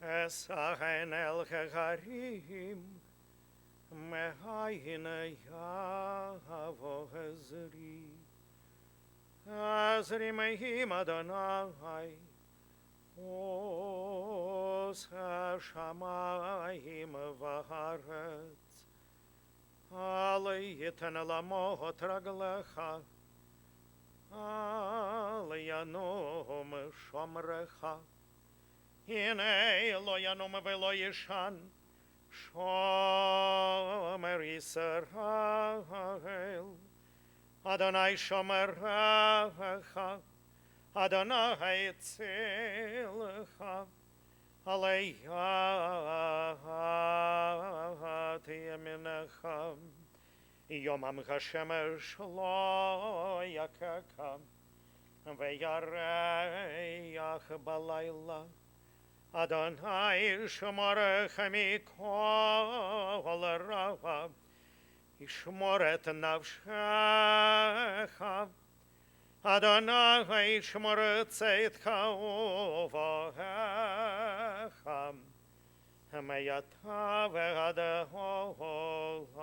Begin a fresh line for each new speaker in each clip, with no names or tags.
אסען אל חגרים, מאין יבוא עזרי. עזרי מהם אדוני, עוש השמיים והארץ. אל ייתן למות רגלך, אל ינום שומרך. הנה לא ינום ולא ישן, שומר ישראל. אדוני שומרך, אדוני צילך, עלי יד ימינך. יומם כשמש לא יככה, וירח בלילה. אדוני שמורך מכל רע, ישמור את נפשך. אדוני ישמור צאתך ובואך, מעתה ועד העולם.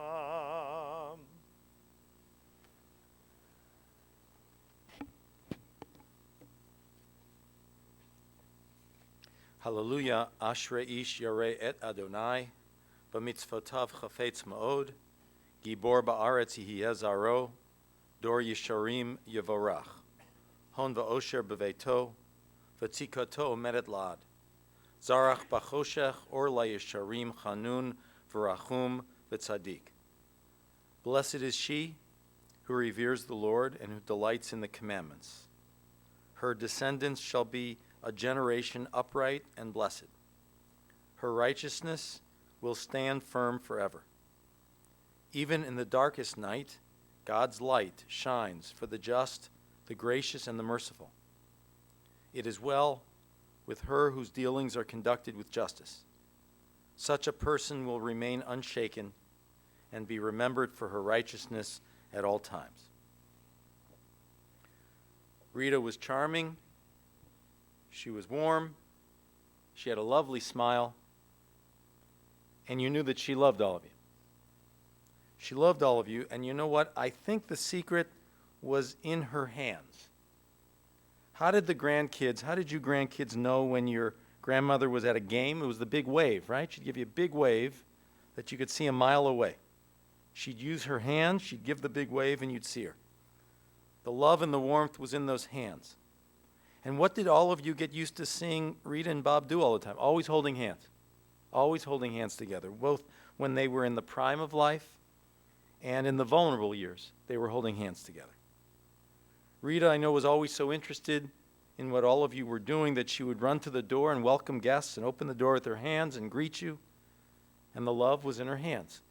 Hallelujah, Ashrei ish yareh et Adonai, b'mitzvotav chafetz ma'od, gibor ba'aretz yihiyeh zaro, dor yisharim yevorach, hon va'osher b'veito, v'tzikato omedet lad, zarach b'choshech or la'yisharim chanun v'rachum v'tzadik. Blessed is she who reveres the Lord and who delights in the commandments. Her descendants shall be a generation upright and blessed. Her righteousness will stand firm forever. Even in the darkest night, God's light shines for the just, the gracious, and the merciful. It is well with her whose dealings are conducted with justice. Such a person will remain unshaken and be remembered for her righteousness at all times. Rita was charming. She was warm, she had a lovely smile, and you knew that she loved all of you. She loved all of you, and you know what? I think the secret was in her hands. How did you grandkids know when your grandmother was at a game? It was the big wave, right? She'd give you a big wave that you could see a mile away. She'd use her hands, she'd give the big wave, and you'd see her. The love and the warmth was in those hands. And what did all of you get used to seeing Rita and Bob do all the time? Always holding hands. Always holding hands together. Both when they were in the prime of life and in the vulnerable years, they were holding hands together. Rita, I know, was always so interested in what all of you were doing that she would run to the door and welcome guests and open the door with her hands and greet you. And the love was in her hands.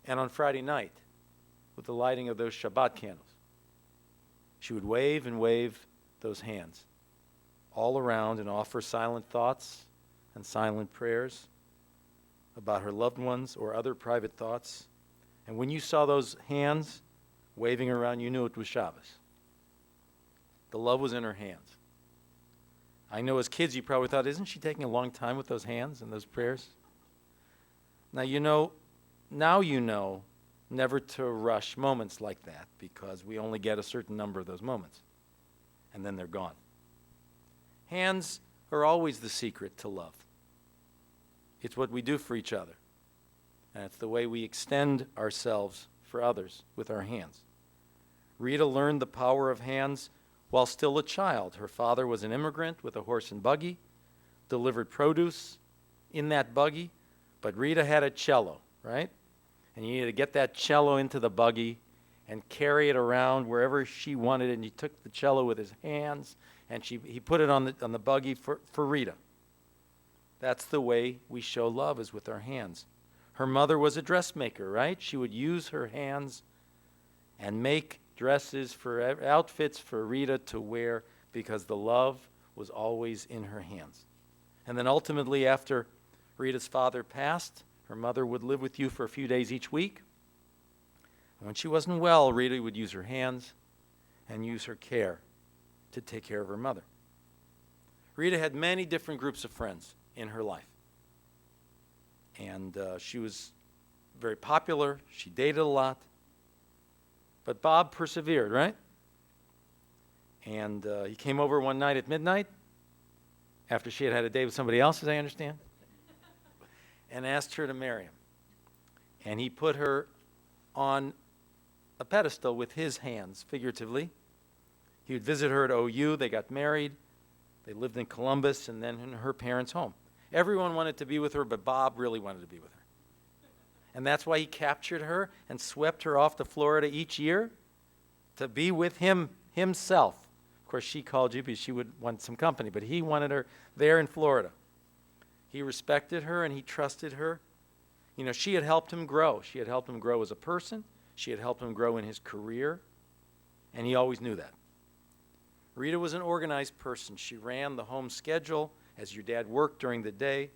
And on Friday night, with the lighting of those Shabbat candles, she would wave and wave those hands all around and offer silent thoughts and silent prayers about her loved ones or other private thoughts. And when you saw those hands waving around, you knew it was Shabbos. The love was in her hands. I know as kids you probably thought, isn't she taking a long time with those hands and those prayers? Now you know never to rush moments like that, because we only get a certain number of those moments, and then they're gone. Hands are always the secret to love. It's what we do for each other, and it's the way we extend ourselves for others with our hands. Rita learned the power of hands while still a child. Her father was an immigrant with a horse and buggy, delivered produce in that buggy, but Rita had a cello, right? And you needed to get that cello into the buggy and carry it around wherever she wanted it. And he took the cello with his hands, and he put it on the buggy for Rita. That's the way we show love, is with our hands. Her mother was a dressmaker, right? She would use her hands and make dresses outfits for Rita to wear, because the love was always in her hands. And then ultimately, after Rita's father passed, her mother would live with you for a few days each week. And when she wasn't well, Rita would use her hands and use her care to take care of her mother. Rita had many different groups of friends. in her life. And she was very popular. She dated a lot. But Bob persevered, right? And he came over one night at midnight, after she had had a date with somebody else, as I understand, and asked her to marry him. And he put her on a pedestal with his hands, figuratively. He would visit her at OU. They got married. They lived in Columbus and then in her parents' home. Everyone wanted to be with her, but Bob really wanted to be with her. And that's why he captured her and swept her off to Florida each year to be with him himself. Of course, she called you because she would want some company, but he wanted her there in Florida. He respected her and he trusted her. You know, she had helped him grow. She had helped him grow as a person. She had helped him grow in his career, and he always knew that. Rita was an organized person. She ran the home schedule as your dad worked during the day,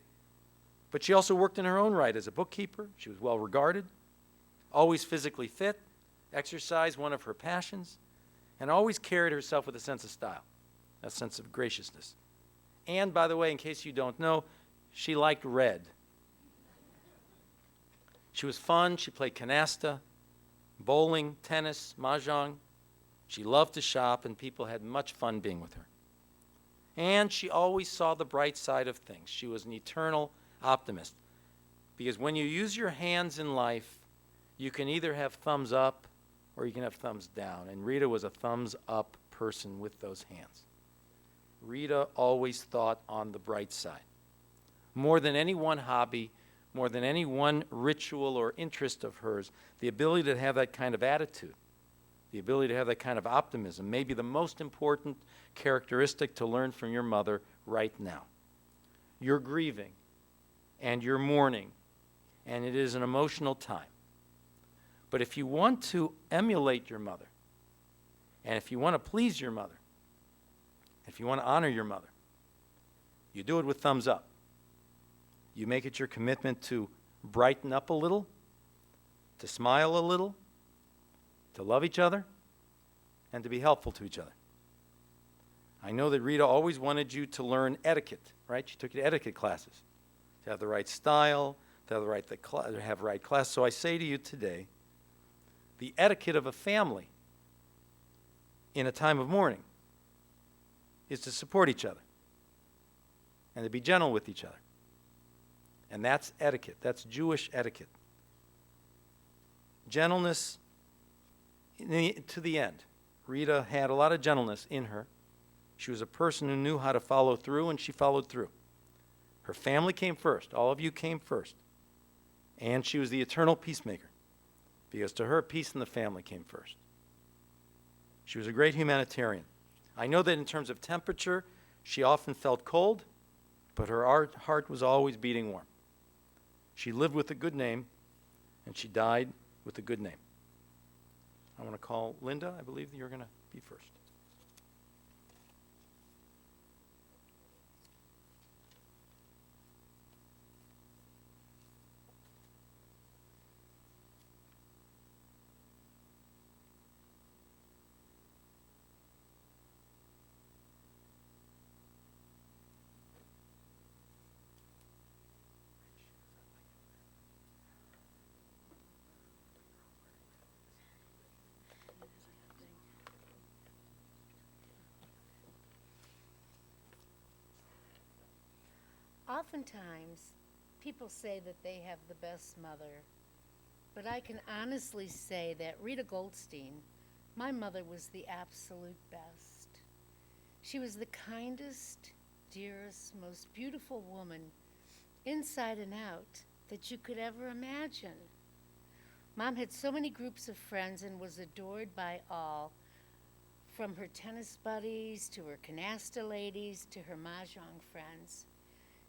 but she also worked in her own right as a bookkeeper. She was well regarded, always physically fit, exercise one of her passions, and always carried herself with a sense of style, a sense of graciousness. And, by the way, in case you don't know, she liked red. She was fun. She played canasta, bowling, tennis, mahjong. She loved to shop, and people had much fun being with her. And she always saw the bright side of things. She was an eternal optimist. Because when you use your hands in life, you can either have thumbs up or you can have thumbs down. And Rita was a thumbs up person with those hands. Rita always thought on the bright side. More than any one hobby, more than any one ritual or interest of hers, the ability to have that kind of attitude, the ability to have that kind of optimism may be the most important characteristic to learn from your mother right now. You're grieving and you're mourning, and it is an emotional time. But if you want to emulate your mother, and if you want to please your mother, if you want to honor your mother, you do it with thumbs up. You make it your commitment to brighten up a little, to smile a little, to love each other, and to be helpful to each other. I know that Rita always wanted you to learn etiquette, right? She took you to etiquette classes, to have the right style, to have the right class. So I say to you today, the etiquette of a family in a time of mourning is to support each other and to be gentle with each other. And that's etiquette. That's Jewish etiquette. Gentleness to the end. Rita had a lot of gentleness in her. She was a person who knew how to follow through, and she followed through. Her family came first. All of you came first. And she was the eternal peacemaker, because to her, peace in the family came first. She was a great humanitarian. I know that in terms of temperature, she often felt cold, but her heart was always beating warm. She lived with a good name, and she died with a good name. I want to call Linda. I believe that you're going to be first.
Oftentimes, people say that they have the best mother, but I can honestly say that Rita Goldstein, my mother, was the absolute best. She was the kindest, dearest, most beautiful woman, inside and out, that you could ever imagine. Mom had so many groups of friends and was adored by all, from her tennis buddies to her canasta ladies to her mahjong friends.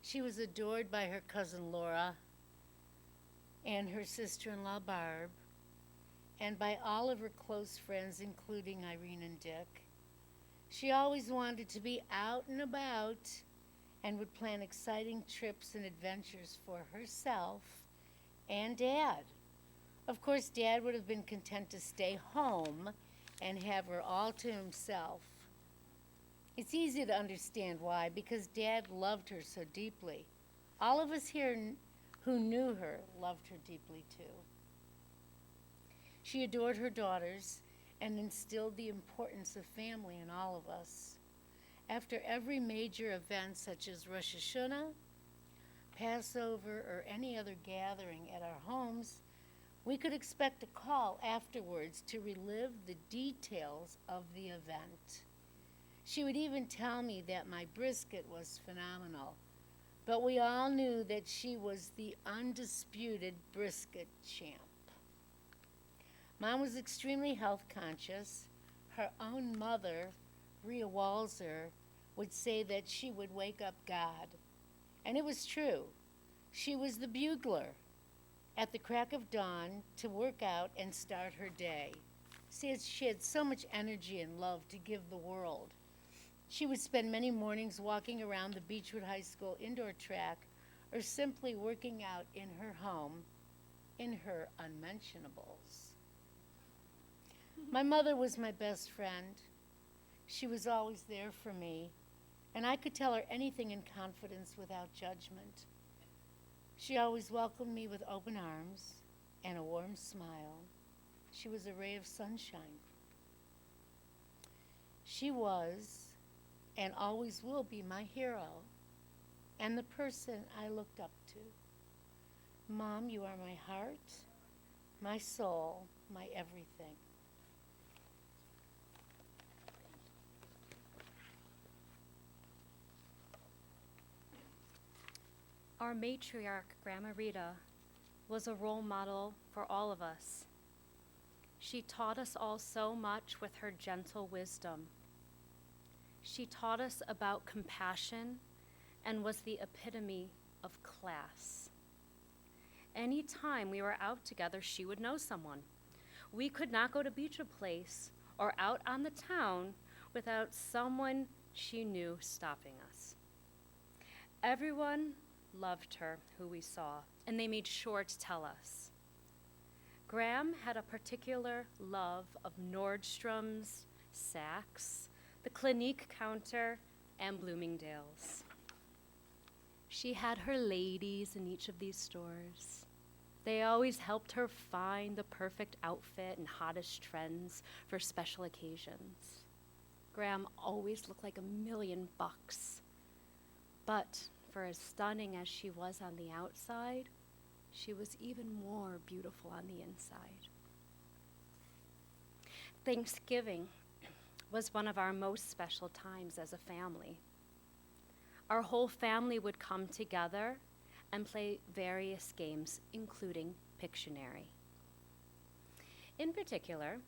She was adored by her cousin Laura and her sister-in-law Barb, and by all of her close friends, including Irene and Dick. She always wanted to be out and about and would plan exciting trips and adventures for herself and Dad. Of course, Dad would have been content to stay home and have her all to himself. It's easy to understand why, because Dad loved her so deeply. All of us here who knew her loved her deeply too. She adored her daughters and instilled the importance of family in all of us. After every major event such as Rosh Hashanah, Passover, or any other gathering at our homes, we could expect a call afterwards to relive the details of the event. She would even tell me that my brisket was phenomenal, but we all knew that she was the undisputed brisket champ. Mom was extremely health conscious. Her own mother, Rita Walzer, would say that she would wake up God. And it was true. She was the bugler at the crack of dawn to work out and start her day. See, she had so much energy and love to give the world. She would spend many mornings walking around the Beechwood High School indoor track or simply working out in her home in her unmentionables. My mother was my best friend. She was always there for me, and I could tell her anything in confidence without judgment. She always welcomed me with open arms and a warm smile. She was a ray of sunshine. She was and always will be my hero and the person I looked up to. Mom, you are my heart, my soul, my everything.
Our matriarch, Grandma Rita, was a role model for all of us. She taught us all so much with her gentle wisdom. She taught us about compassion and was the epitome of class. Any time we were out together, she would know someone. We could not go to Beechwood Place or out on the town without someone she knew stopping us. Everyone loved her who we saw, and they made sure to tell us. Graham had a particular love of Nordstrom's, Saks, the Clinique counter, and Bloomingdale's. She had her ladies in each of these stores. They always helped her find the perfect outfit and hottest trends for special occasions. Graham always looked like $1,000,000, but for as stunning as she was on the outside, she was even more beautiful on the inside. Thanksgiving was one of our most special times as a family. Our whole family would come together and play various games, including Pictionary. In particular,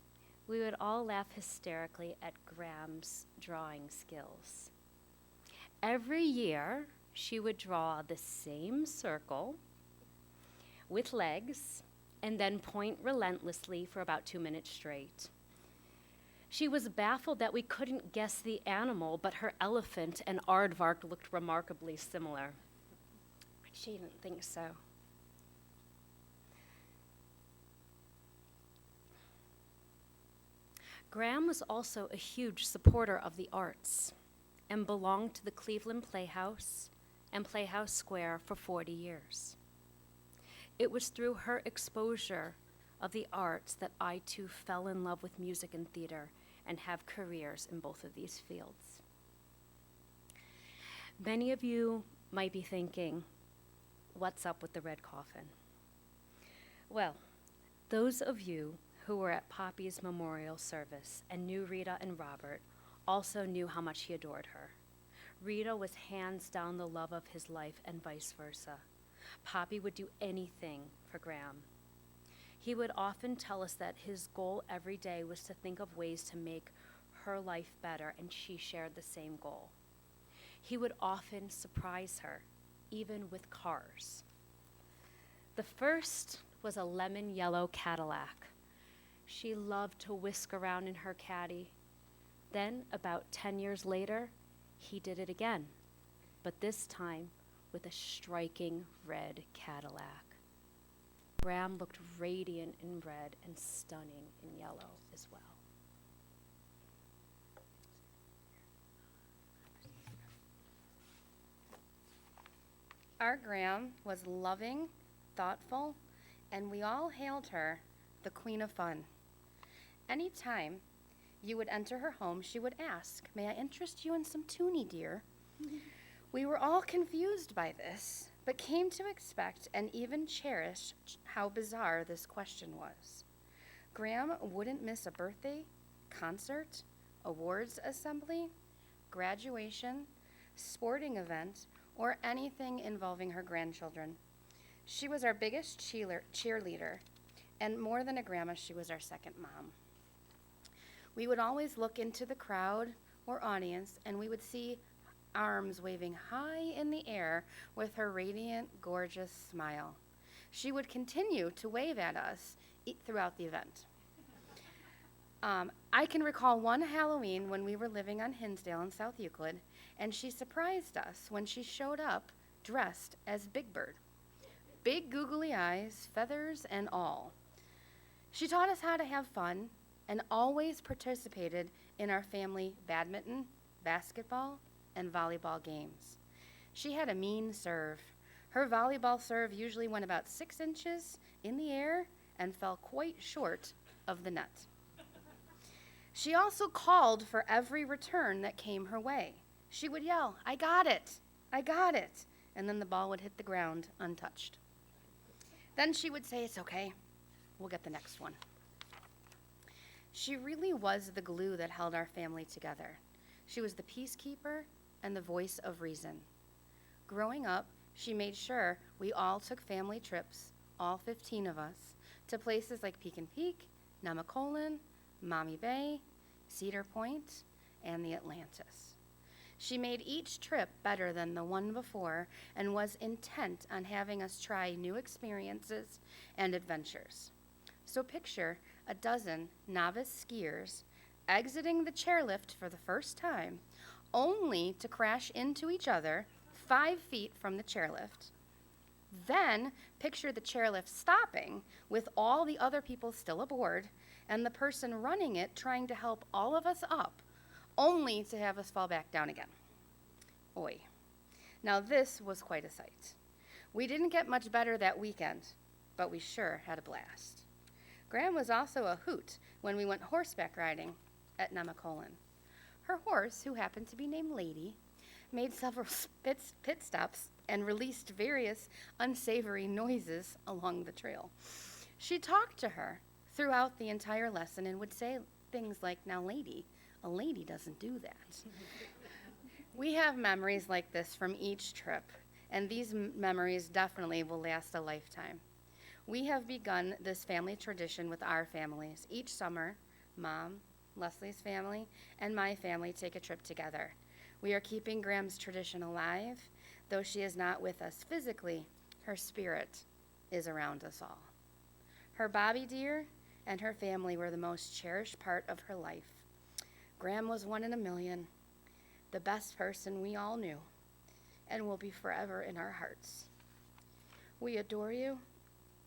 we would all laugh hysterically at Graham's drawing skills. Every year, she would draw the same circle with legs and then point relentlessly for about 2 minutes straight. She was baffled that we couldn't guess the animal, but her elephant and aardvark looked remarkably similar. She didn't think so. Graham was also a huge supporter of the arts and belonged to the Cleveland Playhouse and Playhouse Square for 40 years. It was through her exposure of the arts that I too fell in love with music and theater and have careers in both of these fields. Many of you might be thinking, what's up with the red coffin? Well, those of you who were at Poppy's memorial service and knew Rita and Robert also knew how much he adored her. Rita was hands down the love of his life and vice versa. Poppy would do anything for Graham. He would often tell us that his goal every day was to think of ways to make her life better, and she shared the same goal. He would often surprise her, even with cars. The first was a lemon yellow Cadillac. She loved to whisk around in her caddy. Then, about 10 years later, he did it again, but this time with a striking red Cadillac. Graham looked radiant in red and stunning in yellow as well.
Our Gram was loving, thoughtful, and we all hailed her the Queen of Fun. Any time you would enter her home, she would ask, "May I interest you in some toonie, dear?" We were all confused by this, but came to expect and even cherish how bizarre this question was. Gram wouldn't miss a birthday, concert, awards assembly, graduation, sporting event, or anything involving her grandchildren. She was our biggest cheerleader, and more than a grandma, she was our second mom. We would always look into the crowd or audience, and we would see arms waving high in the air with her radiant, gorgeous smile. She would continue to wave at us throughout the event. I can recall one Halloween when we were living on Hinsdale in South Euclid, and she surprised us when she showed up dressed as Big Bird. Big googly eyes, feathers, and all. She taught us how to have fun and always participated in our family badminton, basketball, and volleyball games. She had a mean serve. Her volleyball serve usually went about 6 inches in the air and fell quite short of the net. She also called for every return that came her way. She would yell, "I got it, I got it," and then the ball would hit the ground untouched. Then she would say, "It's okay, we'll get the next one." She really was the glue that held our family together. She was the peacekeeper and the voice of reason. Growing up, she made sure we all took family trips, all 15 of us, to places like Pekin Peak, Nemacolin, Maumee Bay, Cedar Point, and the Atlantis. She made each trip better than the one before and was intent on having us try new experiences and adventures. So picture a dozen novice skiers exiting the chairlift for the first time, only to crash into each other 5 feet from the chairlift. Then picture the chairlift stopping with all the other people still aboard and the person running it trying to help all of us up, only to have us fall back down again. Oy. Now this was quite a sight. We didn't get much better that weekend, but we sure had a blast. Gram was also a hoot when we went horseback riding at Nemacolin. Her horse, who happened to be named Lady, made several pit stops and released various unsavory noises along the trail. She talked to her throughout the entire lesson and would say things like, "Now, lady, a lady doesn't do that." We have memories like this from each trip, and these memories definitely will last a lifetime. We have begun this family tradition with our families. Each summer, Mom, Leslie's family, and my family take a trip together. We are keeping Gram's tradition alive. Though she is not with us physically, her spirit is around us all. Her Bobby dear and her family were the most cherished part of her life. Gram was one in a million, the best person we all knew, and will be forever in our hearts. We adore you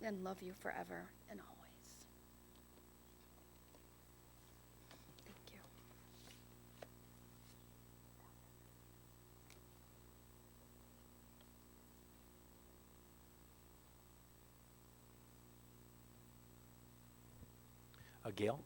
and love you forever and always. Thank you.
Gail?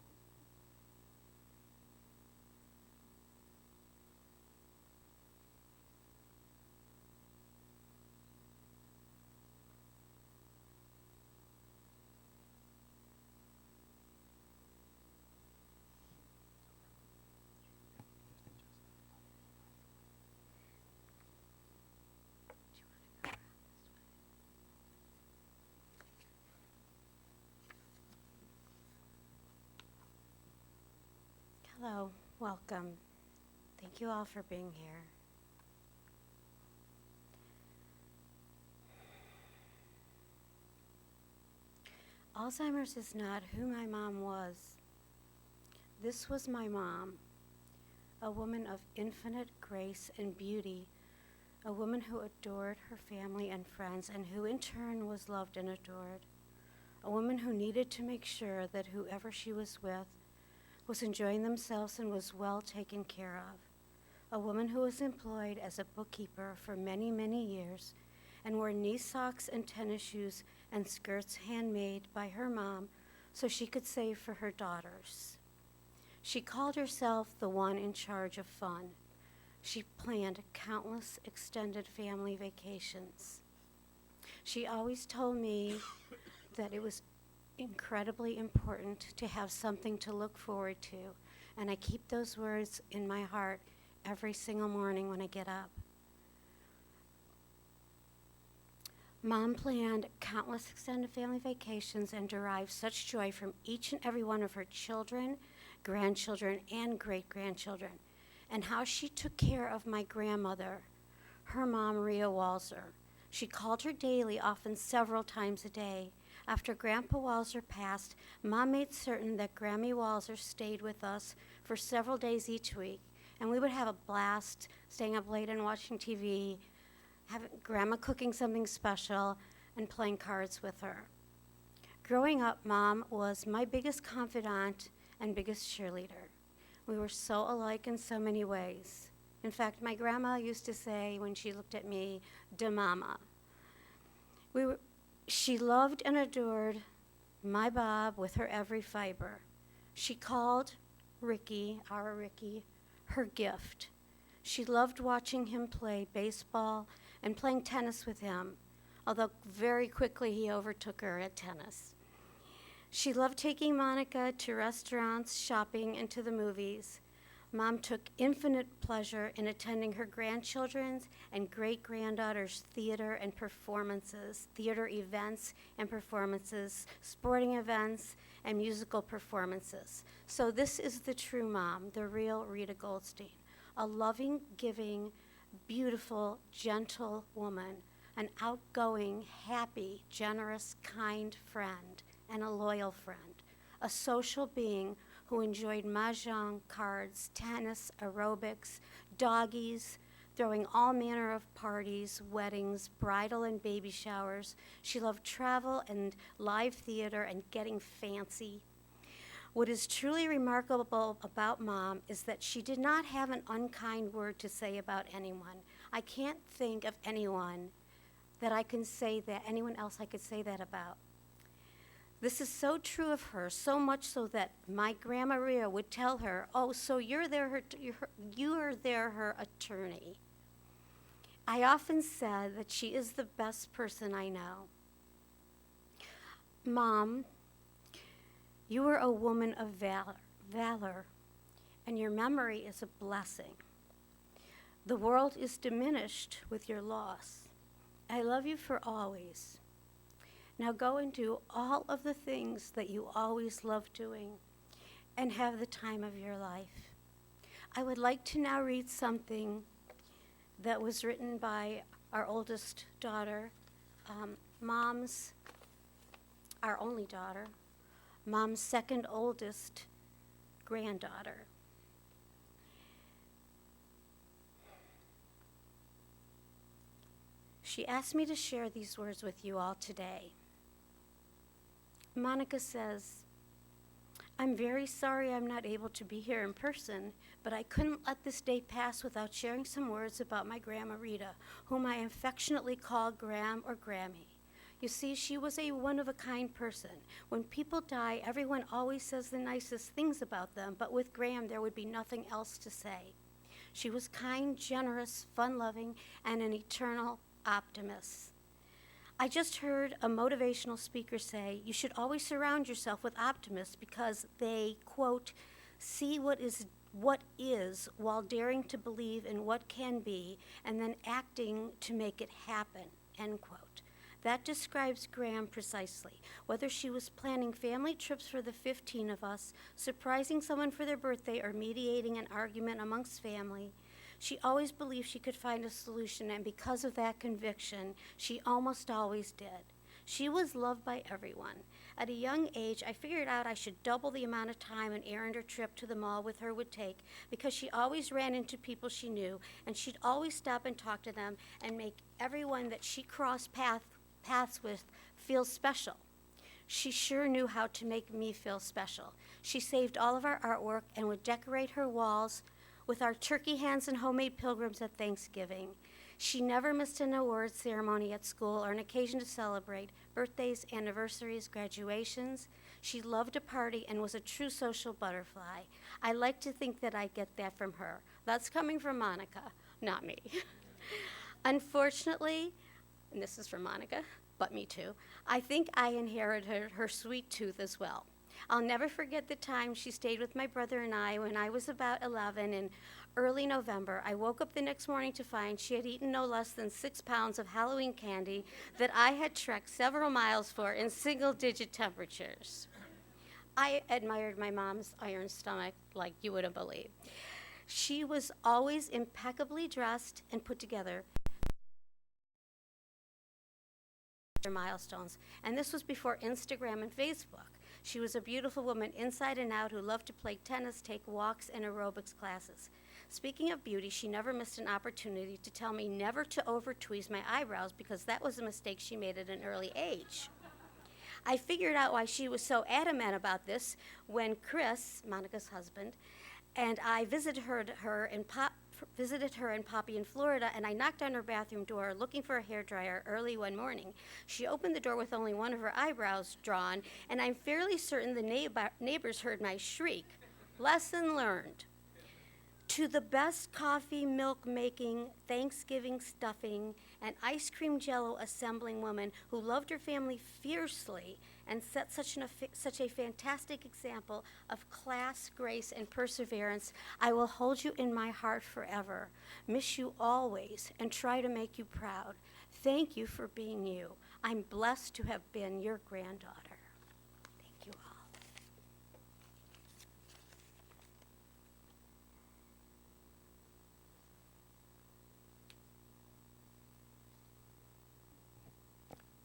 Hello, welcome. Thank you all for being here. Alzheimer's is not who my mom was. This was my mom, a woman of infinite grace and beauty, a woman who adored her family and friends and who in turn was loved and adored, a woman who needed to make sure that whoever she was with was enjoying themselves and was well taken care of, a woman who was employed as a bookkeeper for many, many years and wore knee socks and tennis shoes and skirts handmade by her mom so she could save for her daughters. She called herself the one in charge of fun. She planned countless extended family vacations. She always told me that it was incredibly important to have something to look forward to, and I keep those words in my heart every single morning when I get up. Mom planned countless extended family vacations and derived such joy from each and every one of her children, grandchildren, and great-grandchildren, and how she took care of my grandmother, her mom, Rita Walzer. She called her daily, often several times a day. After Grandpa Walzer passed, Mom made certain that Grammy Walzer stayed with us for several days each week, and we would have a blast staying up late and watching TV, having Grandma cooking something special, and playing cards with her. Growing up, Mom was my biggest confidant and biggest cheerleader. We were so alike in so many ways. In fact, my grandma used to say when she looked at me, "De mama." She loved and adored my Bob with her every fiber. She called Ricky, our Ricky, her gift. She loved watching him play baseball and playing tennis with him, although very quickly he overtook her at tennis. She loved taking Monica to restaurants, shopping, and to the movies. Mom took infinite pleasure in attending her grandchildren's and great-granddaughters' theater events and performances, sporting events, and musical performances. So this is the true mom, the real Rita Goldstein, a loving, giving, beautiful, gentle woman, an outgoing, happy, generous, kind friend, and a loyal friend, a social being who enjoyed mahjong, cards, tennis, aerobics, doggies, throwing all manner of parties, weddings, bridal and baby showers. She loved travel and live theater and getting fancy. What is truly remarkable about Mom is that she did not have an unkind word to say about anyone. I can't think of anyone anyone else I could say that about. This is so true of her, so much so that my Grandma Rhea would tell her, "Oh, so you are there her attorney." I often said that she is the best person I know. Mom, you were a woman of valor, and your memory is a blessing. The world is diminished with your loss. I love you for always. Now go and do all of the things that you always loved doing and have the time of your life. I would like to now read something that was written by our oldest daughter, our only daughter, Mom's second oldest granddaughter. She asked me to share these words with you all today. Monica says, "I'm very sorry I'm not able to be here in person, but I couldn't let this day pass without sharing some words about my Grandma Rita, whom I affectionately call Gram or Grammy. You see, she was a one-of-a-kind person. When people die, everyone always says the nicest things about them, but with Gram, there would be nothing else to say. She was kind, generous, fun-loving, and an eternal optimist. I just heard a motivational speaker say, you should always surround yourself with optimists because they, quote, see what is while daring to believe in what can be and then acting to make it happen, end quote. That describes Gram precisely. Whether she was planning family trips for the 15 of us, surprising someone for their birthday, or mediating an argument amongst family, she always believed she could find a solution, and because of that conviction, she almost always did. She was loved by everyone. At a young age, I figured out I should double the amount of time an errand or trip to the mall with her would take because she always ran into people she knew, and she'd always stop and talk to them and make everyone that she crossed paths with feel special. She sure knew how to make me feel special. She saved all of our artwork and would decorate her walls with our turkey hands and homemade pilgrims at Thanksgiving. She never missed an award ceremony at school or an occasion to celebrate birthdays, anniversaries, graduations. She loved a party and was a true social butterfly. I like to think that I get that from her. That's coming from Monica, not me. Unfortunately, and this is from Monica, but me too, I think I inherited her sweet tooth as well. I'll never forget the time she stayed with my brother and I when I was about 11 in early November. I woke up the next morning to find she had eaten no less than 6 pounds of Halloween candy that I had trekked several miles for in single-digit temperatures. I admired my mom's iron stomach like you wouldn't believe. She was always impeccably dressed and put together. Milestones, and this was before Instagram and Facebook. She was a beautiful woman inside and out who loved to play tennis, take walks, and aerobics classes. Speaking of beauty, she never missed an opportunity to tell me never to over-tweeze my eyebrows because that was a mistake she made at an early age. I figured out why she was so adamant about this when Chris, Monica's husband, and I visited her in Poppy in Florida, and I knocked on her bathroom door looking for a hairdryer early one morning. She opened the door with only one of her eyebrows drawn, and I'm fairly certain the neighbors heard my shriek. Lesson learned. To the best coffee, milk making, Thanksgiving stuffing, and ice cream jello assembling woman who loved her family fiercely and set such a fantastic example of class, grace, and perseverance, I will hold you in my heart forever, miss you always, and try to make you proud. Thank you for being you. I'm blessed to have been your granddaughter. Thank you all.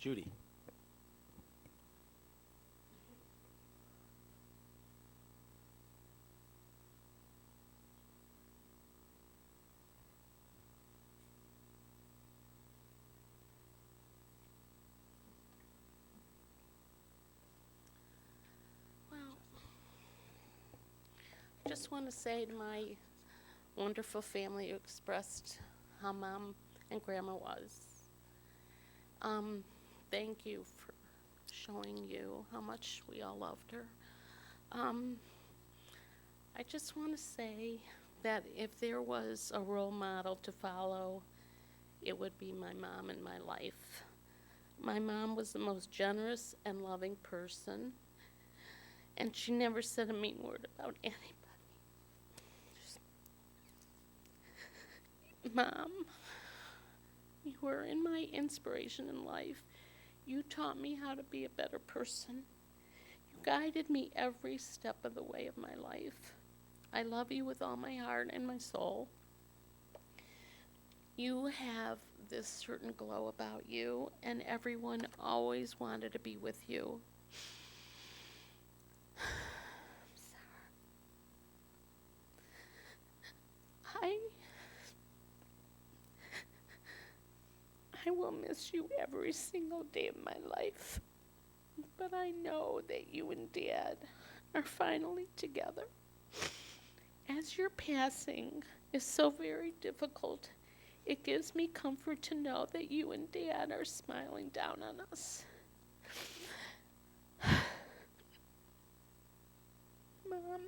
Judy.
Well, I just want to say to my wonderful family who expressed how Mom and Grandma was. Thank you for showing you how much we all loved her. I just want to say that if there was a role model to follow, it would be my mom in my life. My mom was the most generous and loving person, and she never said a mean word about anybody. Mom, you were my inspiration in life. You taught me how to be a better person. You guided me every step of the way of my life. I love you with all my heart and my soul. You have this certain glow about you, and everyone always wanted to be with you. I will miss you every single day of my life, but I know that you and Dad are finally together. As your passing is so very difficult, it gives me comfort to know that you and Dad are smiling down on us. Mom,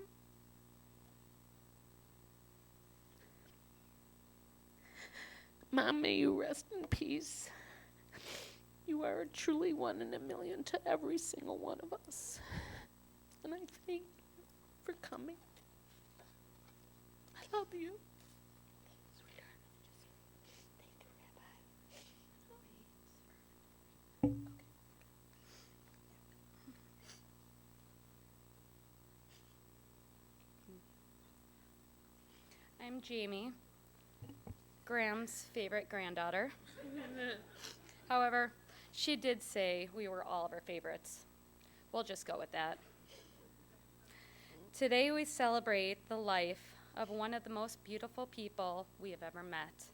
Mom, may you rest in peace. You are truly one in a million to every single one of us. And I thank you for coming. I love you.
I'm Jamie, Graham's favorite granddaughter. However, she did say we were all of her favorites. We'll just go with that. Today we celebrate the life of one of the most beautiful people we have ever met,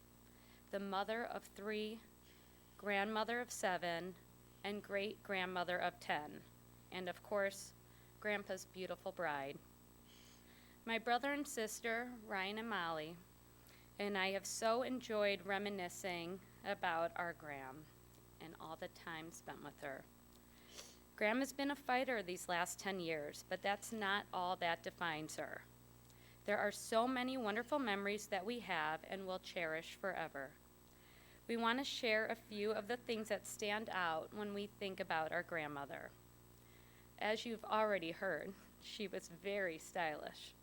the mother of 3, grandmother of 7, and great-grandmother of 10, and of course, Grandpa's beautiful bride. My brother and sister, Ryan and Molly, and I have so enjoyed reminiscing about our Gram and all the time spent with her. Gram has been a fighter these last 10 years, but that's not all that defines her. There are so many wonderful memories that we have and will cherish forever. We want to share a few of the things that stand out when we think about our grandmother. As you've already heard, she was very stylish.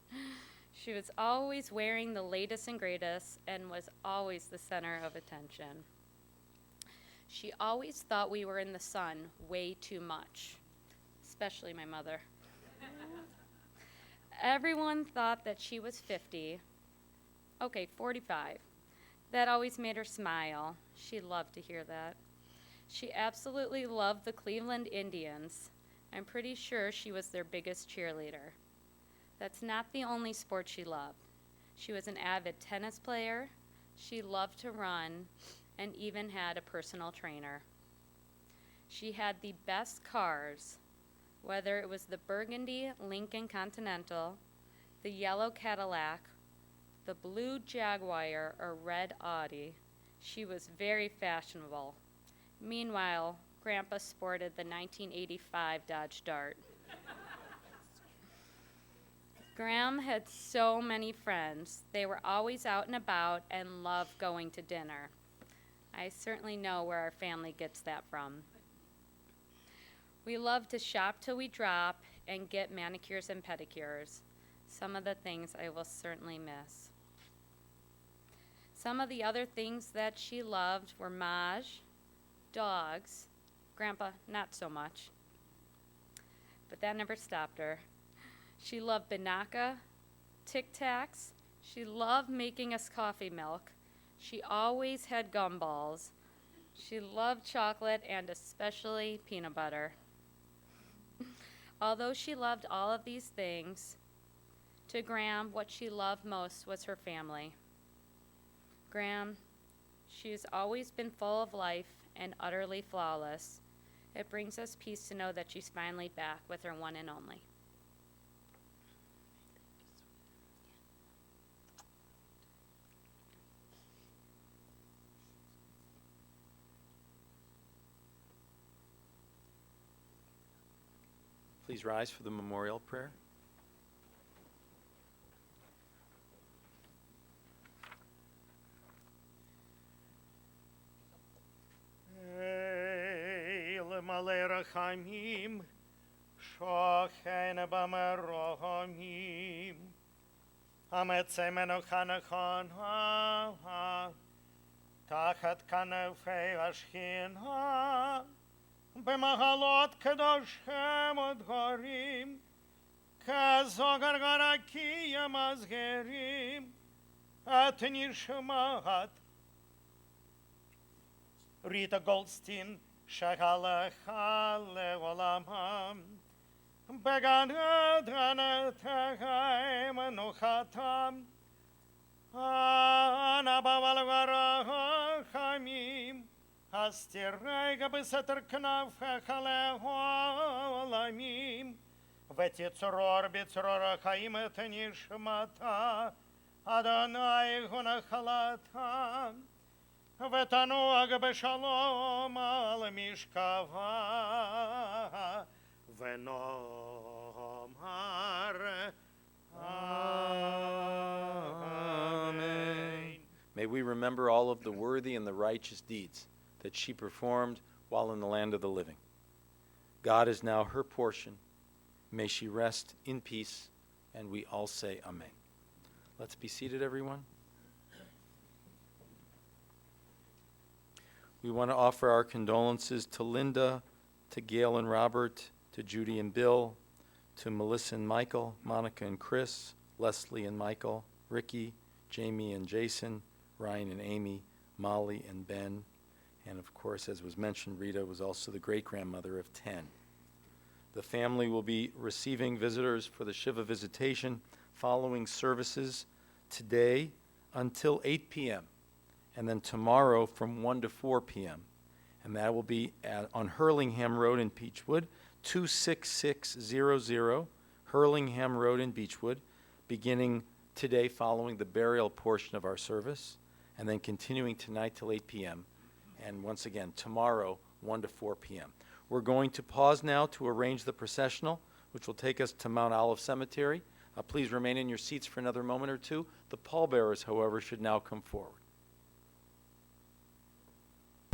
She was always wearing the latest and greatest and was always the center of attention. She always thought we were in the sun way too much, especially my mother. Everyone thought that she was 50, 45. That always made her smile. She loved to hear that. She absolutely loved the Cleveland Indians. I'm pretty sure she was their biggest cheerleader. That's not the only sport she loved. She was an avid tennis player. She loved to run and even had a personal trainer. She had the best cars, whether it was the burgundy Lincoln Continental, the yellow Cadillac, the blue Jaguar, or red Audi. She was very fashionable. Meanwhile, Grandpa sported the 1985 Dodge Dart. Graham had so many friends. They were always out and about and loved going to dinner. I certainly know where our family gets that from. We love to shop till we drop and get manicures and pedicures. Some of the things I will certainly miss. Some of the other things that she loved were Maj, dogs, Grandpa not so much, but that never stopped her. She loved Banaka, Tic Tacs. She loved making us coffee milk. She always had gumballs. She loved chocolate and especially peanut butter. Although she loved all of these things, to Graham, what she loved most was her family. Graham, she's always been full of life and utterly flawless. It brings us peace to know that she's finally back with her one and only.
Please rise for the memorial prayer.
מלא רחמים, שוכן במרומים, המצא מנוחה נכונה, תחת כנפי השכינה, במחלות קדושכם ודהורים, כזוגר גרקי המזהרים, את נשמת Rita Goldstein, שהלכה לעולמם, בגן עדן תהי מנוחתם, אנא באו לרחמים, הסתיר רגע בסתר כנפיך לעולמים, ותצרור בצרור החיים את נשמתה, אדוני הוא נחלתה. ותנוח בשלום על משכבה, ונאמר Amen.
May we remember all of the worthy and the righteous deeds that she performed while in the land of the living. God is now her portion. May she rest in peace, and we all say Amen. Let's be seated, everyone. We want to offer our condolences to Linda, to Gail and Robert, to Judy and Bill, to Melissa and Michael, Monica and Chris, Leslie and Michael, Ricky, Jamie and Jason, Ryan and Amy, Molly and Ben, and of course, as was mentioned, Rita was also the great-grandmother of 10. The family will be receiving visitors for the Shiva visitation following services today until 8 p.m. and then tomorrow from 1 to 4 p.m. And that will be on Hurlingham Road in Beechwood, 26600 Hurlingham Road in Beechwood, beginning today following the burial portion of our service, and then continuing tonight till 8 p.m., and once again tomorrow 1 to 4 p.m. We're going to pause now to arrange the processional, which will take us to Mount Olive Cemetery. Please remain in your seats for another moment or two. The pallbearers, however, should now come forward.